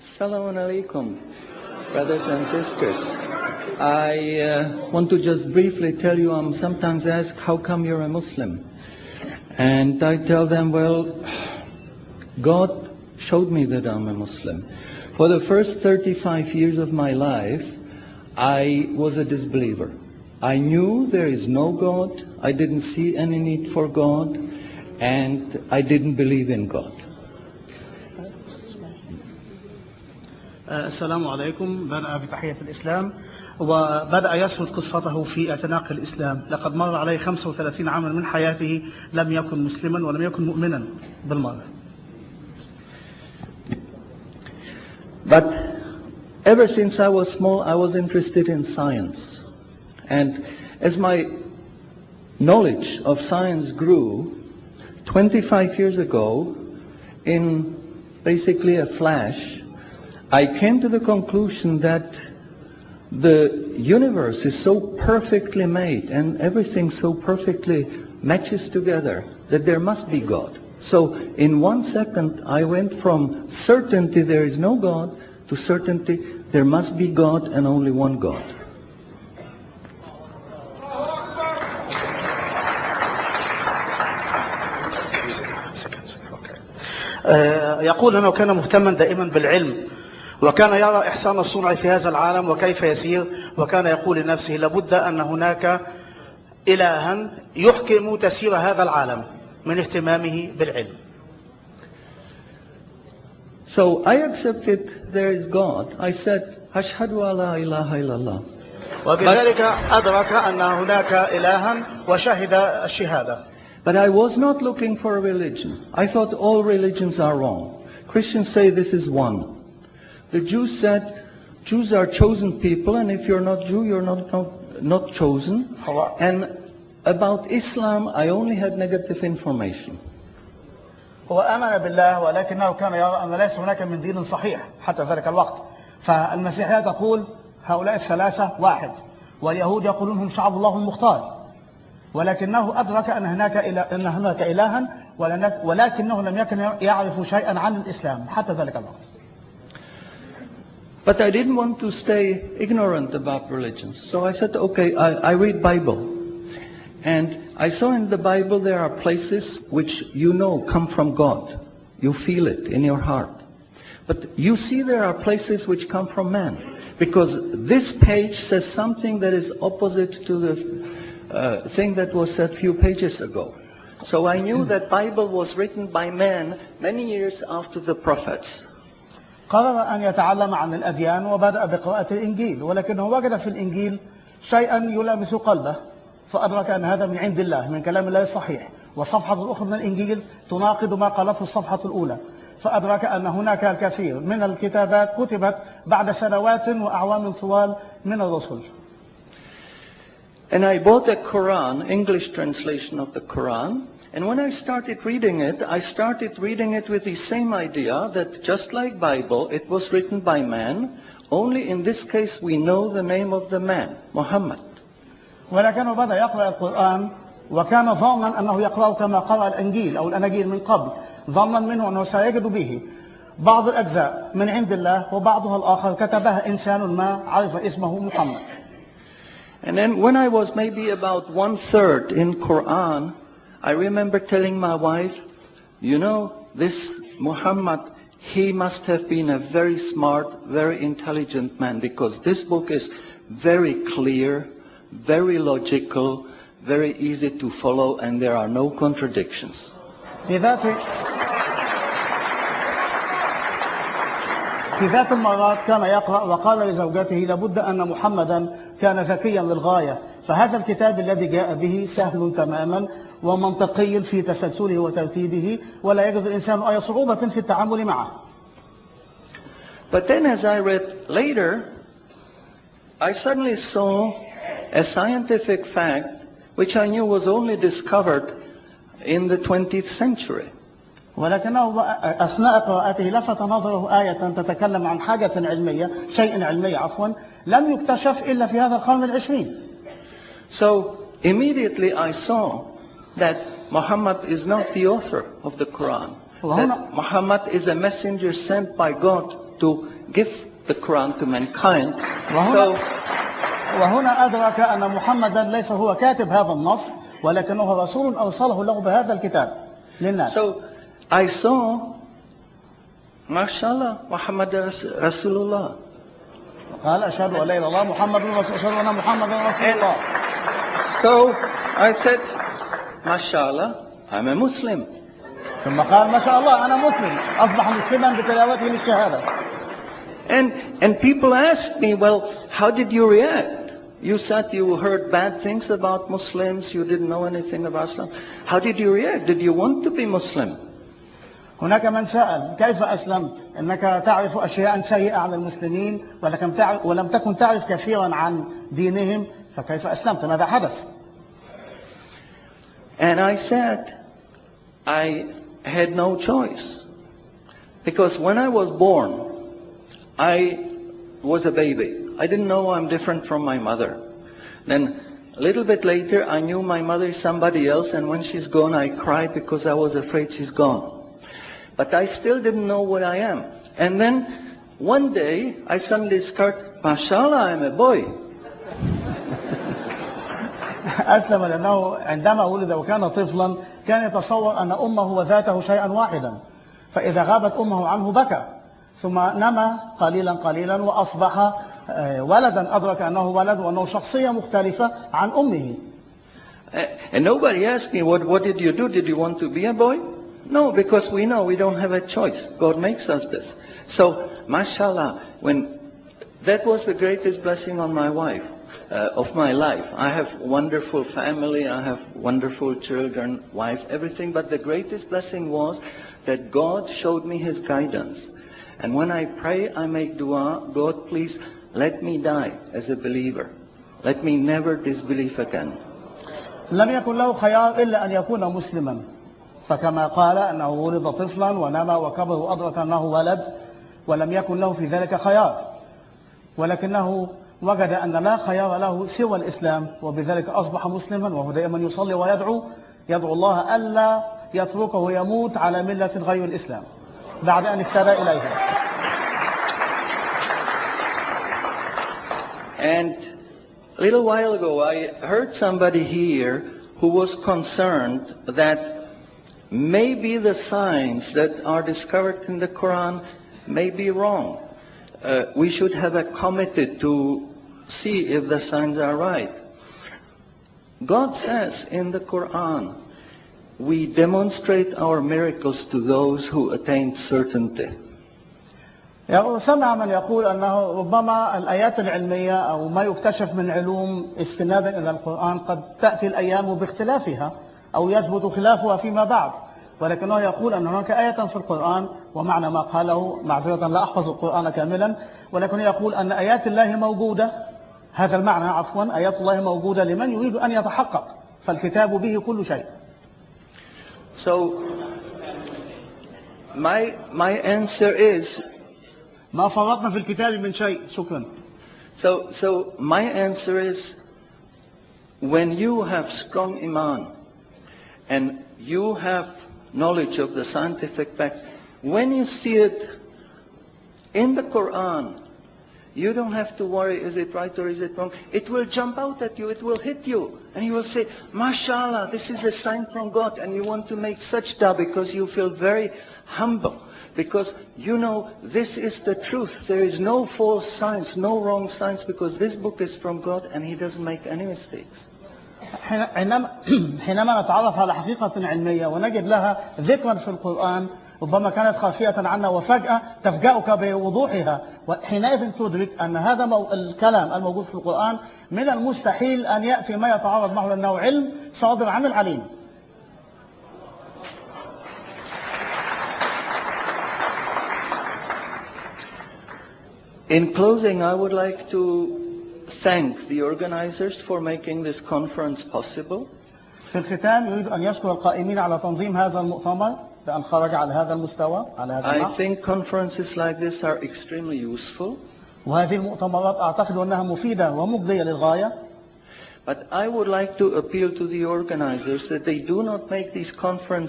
Assalamu alaikum, brothers and sisters. I want to just briefly tell you, I'm sometimes asked, how come you're a Muslim? And I tell them, well, God showed me that I'm a Muslim. For the first 35 years of my life, I was a disbeliever. I knew there is no God, I didn't see any need for God, and I didn't believe in God. السلام عليكم. بدأ بتحية الإسلام وبدأ يسرد قصته في اعتناق الإسلام. لقد مر عليه 35 عاما من حياته لم يكن مسلما ولم يكن مؤمنا بالمرة. But ever since I was small, I was interested in science. And as my knowledge of science grew, 25 years ago, in basically a flash, I came to the conclusion that the universe is so perfectly made and everything so perfectly matches together that there must be God. So in 1 second I went from certainty there is no God to certainty there must be God and only one God. يقول أنه كان مهتما دائما بالعلم وكان يرى إحسان الصنع في هذا العالم وكيف يسير وكان يقول لنفسه لابد أن هناك إلها يحكم تسير هذا العالم من اهتمامه بالعلم. So I accepted there is God. I said أشهد أن لا إله إلا الله. وبذلك أدرك أن هناك إلها وشهد الشهادة. But I was not looking for a religion. I thought all religions are wrong. Christians say this is one. The Jews said Jews are chosen people, and if you're not Jew, you're not chosen. And about Islam, I only had negative information. هو آمن بالله ولكنه كان يرى أن ليس هناك من دين صحيح حتى ذلك الوقت. فالمسيحية تقول هؤلاء الثلاثة واحد، واليهود يقولون هم شعب الله المختار. ولكنه أدرك أن هناك إلها ولكنه لم يكن يعرف شيئا عن الإسلام حتى ذلك الوقت. But I didn't want to stay ignorant about religions. So I said, okay, I read Bible. And I saw in the Bible there are places which you know come from God. You feel it in your heart. But you see there are places which come from man. Because this page says something that is opposite to the thing that was said a few pages ago. So I knew that Bible was written by man many years after the prophets. قرر أن يتعلم عن الأديان وبدأ بقراءة الإنجيل ولكنه وجد في الإنجيل شيئا يلامس قلبه فأدرك أن هذا من عند الله من كلام الله الصحيح والصفحة الأخرى من الإنجيل تناقض ما قالته الصفحة الأولى فأدرك أن هناك الكثير من الكتابات كتبت بعد سنوات وأعوام طوال من الرسل. And I bought a Quran, English translation of the Quran. And when I started reading it with the same idea that just like Bible, it was written by man. Only in this case we know the name of the man, Muhammad. ولكنه بدأ يقرأ القرآن وكان ظانا أنه يقرأ كما قرأ الإنجيل أو الأناجيل من قبل ظنا منه أنه سيجد به بعض الأجزاء من عند الله وبعضها الآخر كتبها إنسان ما عرف اسمه محمد. And then when I was maybe about 1/3 in Quran, I remember telling my wife, you know, this Muhammad, he must have been a very smart, very intelligent man because this book is very clear, very logical, very easy to follow, and there are no contradictions. في ذات المرات كان يقرأ وقال لزوجته لابد أن محمدا كان ذكيا للغاية فهذا الكتاب الذي جاء به سهل تماما ومنطقي في تسلسله وترتيبه ولا يجد الإنسان أي صعوبة في التعامل معه. But then as I read later, I suddenly saw a scientific fact which I knew was only discovered in the 20th century. ولكنه أثناء قراءته لفت نظره آية تتكلم عن حاجة علمية شيء علمي لم يكتشف إلا في هذا القرن العشرين. So immediately I saw that Muhammad is not the author of the Quran. That Muhammad is a messenger sent by God to give the Quran to mankind. وهنا أدرك أن محمدا ليس هو كاتب هذا النص ولكنه رسول أوصله له بهذا الكتاب للناس. So I saw, mashallah, Muhammad Rasulullah. قال أشهد أن لا إله إلا الله محمد رسول أشهد أن محمدا رسول الله. So I said, mashallah, I'm a Muslim. ثم قال ما شاء الله أنا مسلم أصبح مسلما بتلاوته للشهادة. And people asked me, well, how did you react? You said you heard bad things about Muslims, you didn't know anything about Islam. How did you react? Did you want to be Muslim? هناك من سأل كيف أسلمت؟ إنك تعرف أشياء سيئة عن المسلمين ولم تكن تعرف كثيرا عن دينهم فكيف أسلمت؟ ماذا حدث؟ And I said, I had no choice. Because when I was born, I was a baby. I didn't know I'm different from my mother. Then a little bit later, I knew my mother is somebody else, and when she's gone, I cried because I was afraid she's gone. But I still didn't know what I am. And then one day, I suddenly discovered, mashallah, I'm a boy. أسلم لأنه عندما ولد وكان طفلا كان يتصور أن أمه وذاته شيئا واحدا فإذا غابت أمه عنه بكى ثم نمى قليلا قليلا وأصبح ولدا أدرك أنه ولد وأنه شخصية مختلفة عن أمه. And nobody asked me, what did you do? Did you want to be a boy? No, because we know we don't have a choice. God makes us this. So, mashallah, that was the greatest blessing on my wife, of my life. I have wonderful family, I have wonderful children, wife, everything. But the greatest blessing was that God showed me His guidance. And when I pray, I make dua, God, please let me die as a believer. Let me never disbelieve again. لم يكن له خيار إلا أن يكون مسلما. فكما قال أنه ولد طفلا ونمى وكبر وأدرك أنه ولد ولم يكن له في ذلك خيار ولكنه وجد أن لا خيار له سوى الإسلام وبذلك أصبح مسلما وهو دائما يصلي ويدعو الله ألا يتركه يموت على ملة غير الإسلام بعد أن اهتدى إليها. And a little while ago I heard somebody here who was concerned that maybe the signs that are discovered in the Quran may be wrong. We should have a committee to see if the signs are right. God says in the Quran, we demonstrate our miracles to those who attain certainty. سمع من يقول أنه ربما الآيات العلمية أو ما يكتشف من علوم استنادا إلى القرآن قد تأتي الأيام باختلافها أو يثبت خلافها فيما بعد ولكنه يقول أن هناك آية في القرآن ومعنى ما قاله معذرة لا أحفظ القرآن كاملا ولكنه يقول أن آيات الله موجودة هذا المعنى عفوا آيات الله موجودة لمن يريد أن يتحقق فالكتاب به كل شيء. So my answer is ما فرطنا في الكتاب من شيء. شكرا. So my answer is when you have strong iman and you have knowledge of the scientific facts, when you see it in the Quran, you don't have to worry, is it right or is it wrong? It will jump out at you, it will hit you. And you will say, mashallah, this is a sign from God. And you want to make sajda because you feel very humble. Because you know this is the truth. There is no false science, no wrong science, because this book is from God and He doesn't make any mistakes. حينما نتعرف على حقيقة علمية ونجد لها ذكرا في القرآن ربما كانت خافية عنا وفجأة تفجأك بوضوحها وحينئذ تدرك أن هذا الكلام الموجود في القرآن من المستحيل أن يأتي ما يتعرض معه لأنه علم صادر عن العليم. In closing, I would like to thank the organizers for making this conference possible. في الختام يريد أن يشكر القائمين على تنظيم هذا المؤتمر لأن خرج على هذا المستوى على هذا النحو. I think conferences like this are extremely useful. وهذه المؤتمرات أعتقد أنها مفيدة ومجدية للغاية. But I would like to appeal to the organizers that they do not make these conferences